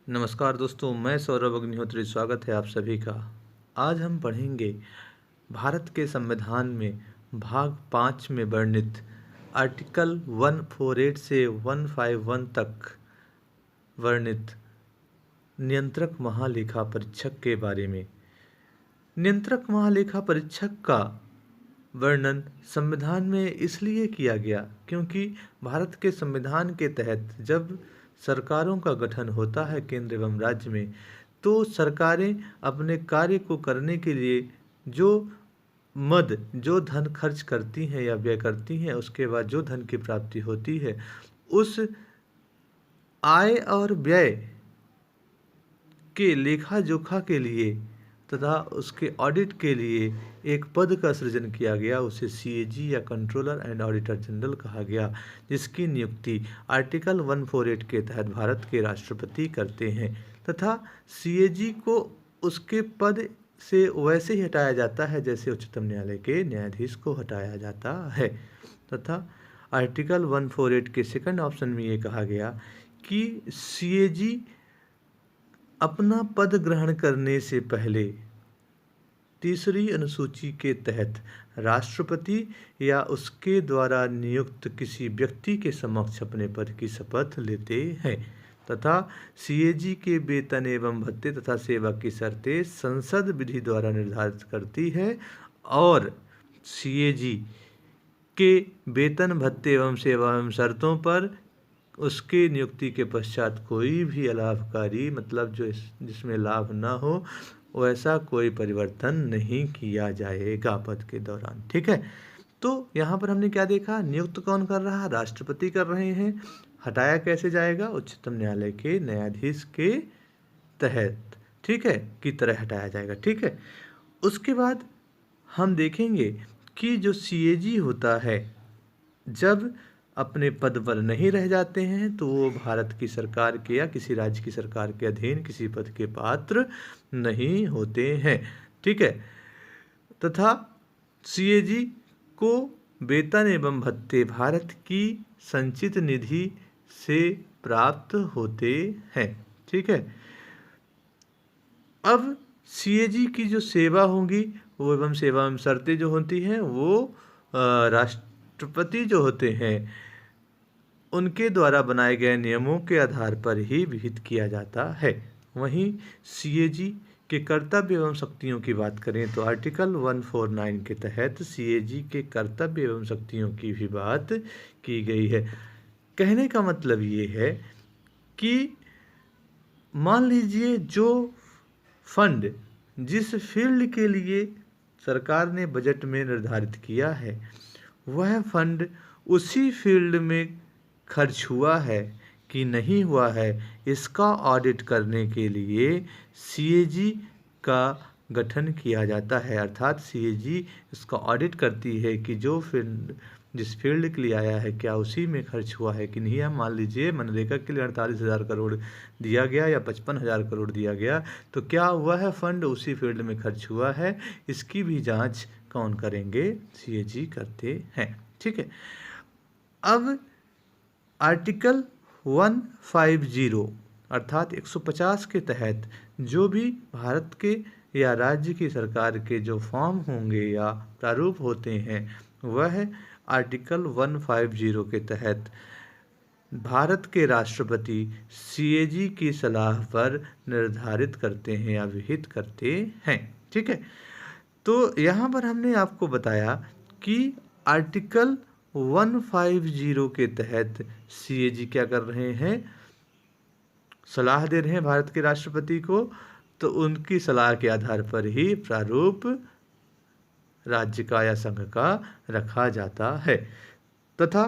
नमस्कार दोस्तों, मैं सौरभ अग्निहोत्री। स्वागत है आप सभी का। आज हम पढ़ेंगे भारत के संविधान में भाग 5 में वर्णित आर्टिकल 148 से 151 तक वर्णित नियंत्रक महालेखा परीक्षक के बारे में। नियंत्रक महालेखा परीक्षक का वर्णन संविधान में इसलिए किया गया क्योंकि भारत के संविधान के तहत जब सरकारों का गठन होता है केंद्र एवं राज्य में, तो सरकारें अपने कार्य को करने के लिए जो धन खर्च करती हैं या व्यय करती हैं, उसके बाद जो धन की प्राप्ति होती है, उस आय और व्यय के लेखा जोखा के लिए तथा उसके ऑडिट के लिए एक पद का सृजन किया गया। उसे सीएजी या कंट्रोलर एंड ऑडिटर जनरल कहा गया, जिसकी नियुक्ति आर्टिकल 148 के तहत भारत के राष्ट्रपति करते हैं तथा सीएजी को उसके पद से वैसे ही हटाया जाता है जैसे उच्चतम न्यायालय के न्यायाधीश को हटाया जाता है। तथा आर्टिकल 148 के सेकंड ऑप्शन में ये कहा गया कि सीएजी अपना पद ग्रहण करने से पहले तीसरी अनुसूची के तहत राष्ट्रपति या उसके द्वारा नियुक्त किसी व्यक्ति के समक्ष अपने पद की शपथ लेते हैं तथा सीएजी के वेतन एवं भत्ते तथा सेवा की शर्तें संसद विधि द्वारा निर्धारित करती है और सीएजी के वेतन भत्ते एवं सेवा एवं शर्तों पर उसके नियुक्ति के पश्चात कोई भी अलाभकारी मतलब जिसमें लाभ ना हो वैसा कोई परिवर्तन नहीं किया जाएगा पद के दौरान। ठीक है, तो यहाँ पर हमने क्या देखा, नियुक्त कौन कर रहा है, राष्ट्रपति कर रहे हैं। हटाया कैसे जाएगा, उच्चतम न्यायालय के न्यायाधीश के तहत, ठीक है, की तरह हटाया जाएगा। ठीक है, उसके बाद हम देखेंगे कि जो सीएजी होता है जब अपने पद पर नहीं रह जाते हैं तो वो भारत की सरकार के या किसी राज्य की सरकार के अधीन किसी पद के पात्र नहीं होते हैं। ठीक है, तथा सीएजी को वेतन एवं भत्ते भारत की संचित निधि से प्राप्त होते हैं। ठीक है, अब सीएजी की जो सेवा होगी वो एवं सेवा एवं शर्तें जो होती हैं वो राष्ट्रपति जो होते हैं उनके द्वारा बनाए गए नियमों के आधार पर ही विहित किया जाता है। वहीं सीएजी के कर्तव्य एवं शक्तियों की बात करें तो आर्टिकल 149 के तहत सीएजी के कर्तव्य एवं शक्तियों की भी बात की गई है। कहने का मतलब ये है कि मान लीजिए जो फंड जिस फील्ड के लिए सरकार ने बजट में निर्धारित किया है वह फंड उसी फील्ड में खर्च हुआ है कि नहीं हुआ है, इसका ऑडिट करने के लिए सीएजी का गठन किया जाता है। अर्थात सीएजी इसका ऑडिट करती है कि जो फंड जिस फील्ड के लिए आया है क्या उसी में खर्च हुआ है कि नहीं। मान लीजिए मनरेगा के लिए 48,000 करोड़ दिया गया या 55,000 करोड़ दिया गया, तो क्या हुआ है फंड उसी फील्ड में खर्च हुआ है, इसकी भी जांच कौन करेंगे, सीएजी करते हैं। ठीक है, अब आर्टिकल 150 अर्थात 150 के तहत जो भी भारत के या राज्य की सरकार के जो फॉर्म होंगे या प्रारूप होते हैं वह आर्टिकल 150 के तहत भारत के राष्ट्रपति सीएजी की सलाह पर निर्धारित करते हैं या विहित करते हैं। ठीक है, तो यहाँ पर हमने आपको बताया कि आर्टिकल 150 के तहत सीएजी क्या कर रहे हैं, सलाह दे रहे हैं भारत के राष्ट्रपति को, तो उनकी सलाह के आधार पर ही प्रारूप राज्य का या संघ का रखा जाता है। तथा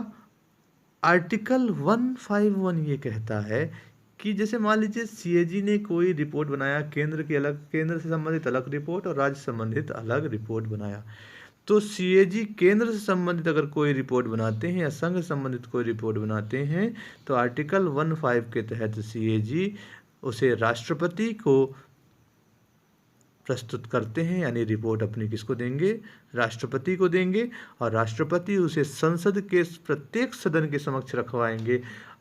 आर्टिकल 151 ये कहता है कि जैसे मान लीजिए सीएजी ने कोई रिपोर्ट बनाया, केंद्र से संबंधित अलग रिपोर्ट और राज्य संबंधित अलग रिपोर्ट बनाया, तो सीएजी केंद्र से संबंधित अगर कोई रिपोर्ट बनाते हैं या संघ से संबंधित कोई रिपोर्ट बनाते हैं तो आर्टिकल 15 के तहत सीएजी उसे राष्ट्रपति को प्रस्तुत करते हैं, यानी रिपोर्ट अपनी किसको देंगे, राष्ट्रपति को देंगे और राष्ट्रपति उसे संसद के प्रत्येक सदन के समक्ष रखवाएंगे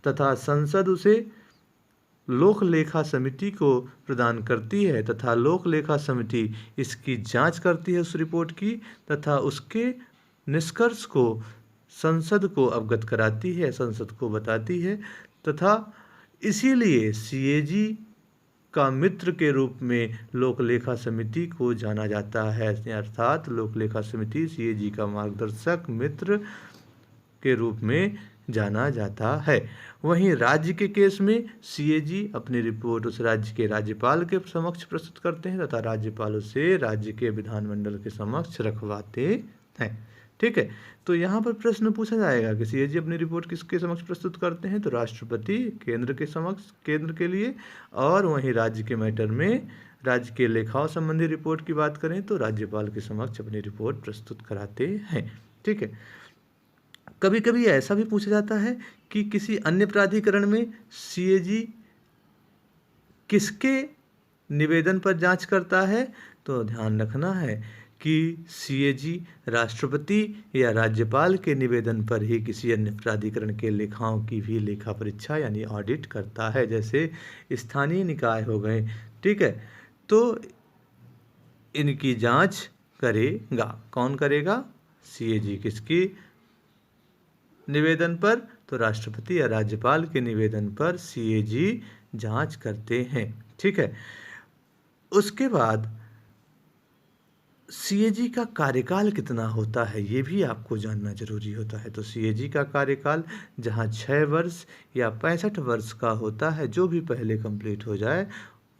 तथा संसद उसे लोक लेखा समिति को प्रदान करती है तथा लोक लेखा समिति इसकी जांच करती है उस रिपोर्ट की तथा उसके निष्कर्ष को संसद को अवगत कराती है, संसद को बताती है तथा इसीलिए सीएजी का मित्र के रूप में लोक लेखा समिति को जाना जाता है। अर्थात लोक लेखा समिति सीएजी का मार्गदर्शक मित्र के रूप में जाना जाता है। वहीं राज्य के केस में सीएजी अपनी रिपोर्ट उस राज्य के राज्यपाल के समक्ष प्रस्तुत करते हैं तथा राज्यपाल उसे राज्य के विधानमंडल के समक्ष रखवाते हैं। ठीक है, तो यहाँ पर प्रश्न पूछा जाएगा कि सीएजी अपनी रिपोर्ट किसके समक्ष प्रस्तुत करते हैं, तो राष्ट्रपति केंद्र के समक्ष, केंद्र के लिए, और वहीं राज्य के मैटर में राज्य के लेखाओं संबंधी रिपोर्ट की बात करें तो राज्यपाल के समक्ष अपनी रिपोर्ट प्रस्तुत कराते हैं। ठीक है, कभी कभी ऐसा भी पूछा जाता है कि किसी अन्य प्राधिकरण में सीएजी किसके निवेदन पर जांच करता है, तो ध्यान रखना है कि सीएजी राष्ट्रपति या राज्यपाल के निवेदन पर ही किसी अन्य प्राधिकरण के लेखाओं की भी लेखा परीक्षा यानी ऑडिट करता है, जैसे स्थानीय निकाय हो गए। ठीक है, तो इनकी जांच करेगा, कौन करेगा, सीएजी। किसकी निवेदन पर, तो राष्ट्रपति या राज्यपाल के निवेदन पर सीएजी जांच करते हैं। ठीक है, उसके बाद सीएजी का कार्यकाल कितना होता है ये भी आपको जानना जरूरी होता है। तो सीएजी का कार्यकाल जहां 6 वर्ष या 65 वर्ष का होता है, जो भी पहले कंप्लीट हो जाए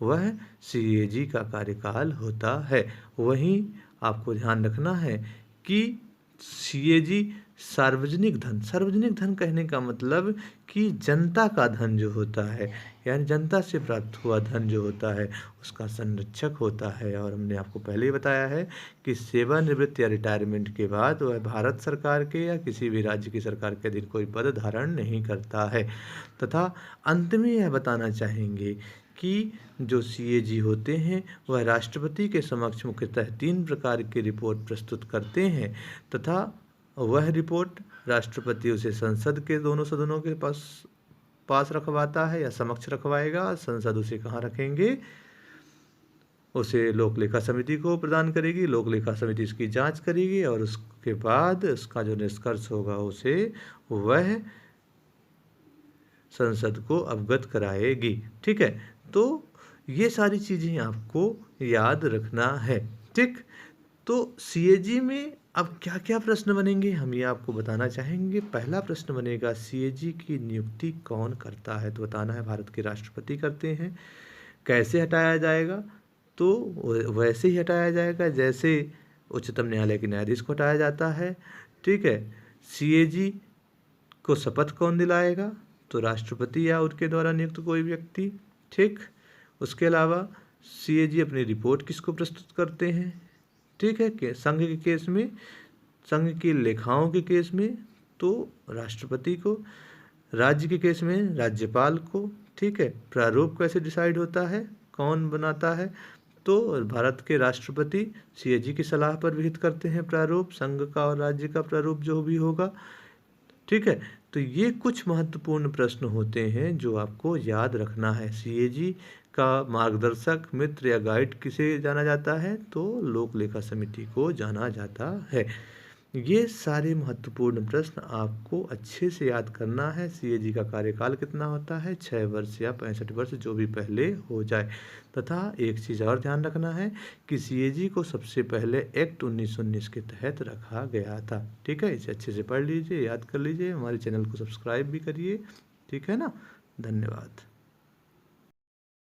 वह सीएजी का कार्यकाल होता है। वहीं आपको ध्यान रखना है कि सीएजी सार्वजनिक धन कहने का मतलब कि जनता का धन जो होता है, यानी जनता से प्राप्त हुआ धन जो होता है उसका संरक्षक होता है। और हमने आपको पहले ही बताया है कि सेवानिवृत्ति या रिटायरमेंट के बाद वह भारत सरकार के या किसी भी राज्य की सरकार के अधीन कोई पद धारण नहीं करता है। तथा अंत में यह बताना चाहेंगे कि जो सीएजी होते हैं वह राष्ट्रपति के समक्ष मुख्यतः 3 प्रकार की रिपोर्ट प्रस्तुत करते हैं तथा वह रिपोर्ट राष्ट्रपति उसे संसद के दोनों सदनों के पास रखवाता है या समक्ष रखवाएगा। संसद उसे कहाँ रखेंगे, उसे लोक लेखा समिति को प्रदान करेगी, लोक लेखा समिति इसकी जांच करेगी और उसके बाद उसका जो निष्कर्ष होगा उसे वह संसद को अवगत कराएगी। ठीक है, तो ये सारी चीज़ें आपको याद रखना है। ठीक, तो सीएजी में अब क्या क्या प्रश्न बनेंगे हम ये आपको बताना चाहेंगे। पहला प्रश्न बनेगा सीएजी की नियुक्ति कौन करता है, तो बताना है भारत के राष्ट्रपति करते हैं। कैसे हटाया जाएगा, तो वैसे ही हटाया जाएगा जैसे उच्चतम न्यायालय के न्यायाधीश को हटाया जाता है। ठीक है, सीएजी को शपथ कौन दिलाएगा, तो राष्ट्रपति या उनके द्वारा नियुक्त कोई व्यक्ति। ठीक, उसके अलावा सीएजी अपनी रिपोर्ट किसको प्रस्तुत करते हैं। ठीक है, कि संघ के केस में, संघ की लेखाओं के केस में तो राष्ट्रपति को, राज्य के केस में राज्यपाल को। ठीक है, प्रारूप कैसे डिसाइड होता है, कौन बनाता है, तो भारत के राष्ट्रपति सीएजी की सलाह पर विहित करते हैं प्रारूप, संघ का और राज्य का प्रारूप जो भी होगा। ठीक है, तो ये कुछ महत्वपूर्ण प्रश्न होते हैं जो आपको याद रखना है। सीएजी का मार्गदर्शक मित्र या गाइड किसे जाना जाता है, तो लोक लेखा समिति को जाना जाता है। ये सारे महत्वपूर्ण प्रश्न आपको अच्छे से याद करना है। सीएजी का कार्यकाल कितना होता है, 6 वर्ष या 65 वर्ष, जो भी पहले हो जाए। तथा एक चीज़ और ध्यान रखना है कि सीएजी को सबसे पहले एक्ट 1919 के तहत रखा गया था। ठीक है, इसे अच्छे से पढ़ लीजिए, याद कर लीजिए, हमारे चैनल को सब्सक्राइब भी करिए। ठीक है ना, धन्यवाद।